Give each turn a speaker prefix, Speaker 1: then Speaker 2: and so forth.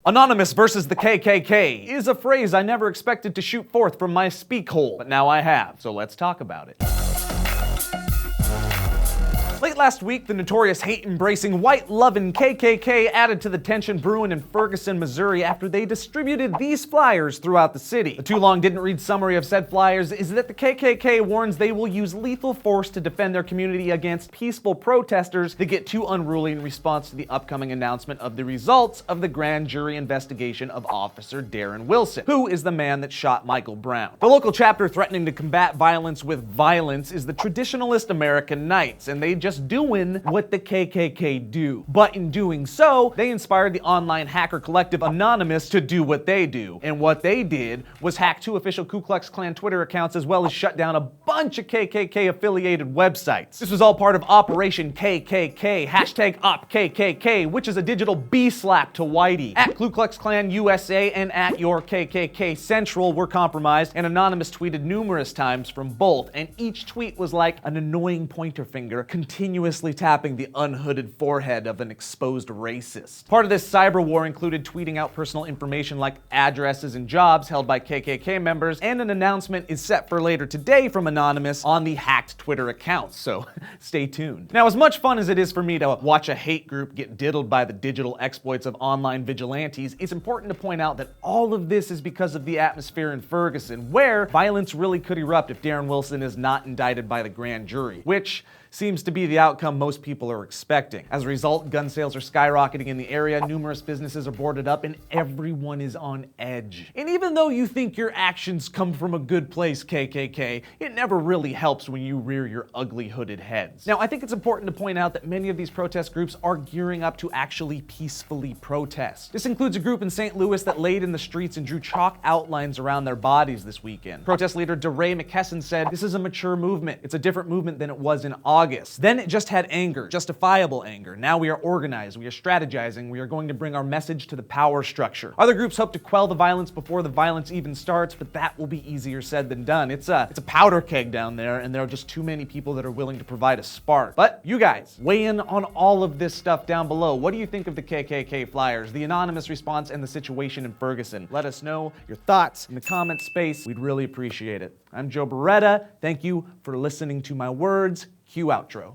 Speaker 1: Anonymous versus the KKK is a phrase I never expected to shoot forth from my speak hole, but now I have, so let's talk about it. Late last week, the notorious hate-embracing, white-loving KKK added to the tension brewing in Ferguson, Missouri after they distributed these flyers throughout the city. The too long didn't read summary of said flyers is that the KKK warns they will use lethal force to defend their community against peaceful protesters that get too unruly in response to the upcoming announcement of the results of the grand jury investigation of Officer Darren Wilson, who is the man that shot Michael Brown. The local chapter threatening to combat violence with violence is the Traditionalist American Knights, and they just doing what the KKK do. But in doing so, they inspired the online hacker collective Anonymous to do what they do. And what they did was hack 2 official Ku Klux Klan Twitter accounts as well as shut down a bunch of KKK affiliated websites. This was all part of Operation KKK, #OpKKK, which is a digital B-slap to Whitey. At Ku Klux Klan USA and at your KKK Central were compromised, and Anonymous tweeted numerous times from both, and each tweet was like an annoying pointer finger continuously tapping the unhooded forehead of an exposed racist. Part of this cyber war included tweeting out personal information like addresses and jobs held by KKK members, and an announcement is set for later today from Anonymous on the hacked Twitter accounts, so stay tuned. Now, as much fun as it is for me to watch a hate group get diddled by the digital exploits of online vigilantes, it's important to point out that all of this is because of the atmosphere in Ferguson, where violence really could erupt if Darren Wilson is not indicted by the grand jury, which seems to be the outcome most people are expecting. As a result, gun sales are skyrocketing in the area, numerous businesses are boarded up, and everyone is on edge. And even though you think your actions come from a good place, KKK, it never really helps when you rear your ugly hooded heads. Now, I think it's important to point out that many of these protest groups are gearing up to actually peacefully protest. This includes a group in St. Louis that laid in the streets and drew chalk outlines around their bodies this weekend. Protest leader DeRay McKesson said, "This is a mature movement. It's a different movement than it was in August. Then it just had anger, justifiable anger. Now we are organized, we are strategizing, we are going to bring our message to the power structure." Other groups hope to quell the violence before the violence even starts, but that will be easier said than done. It's a powder keg down there, and there are just too many people that are willing to provide a spark. But you guys, weigh in on all of this stuff down below. What do you think of the KKK flyers, the Anonymous response, and the situation in Ferguson? Let us know your thoughts in the comment space. We'd really appreciate it. I'm Joe Beretta. Thank you for listening to my words. Cue outro.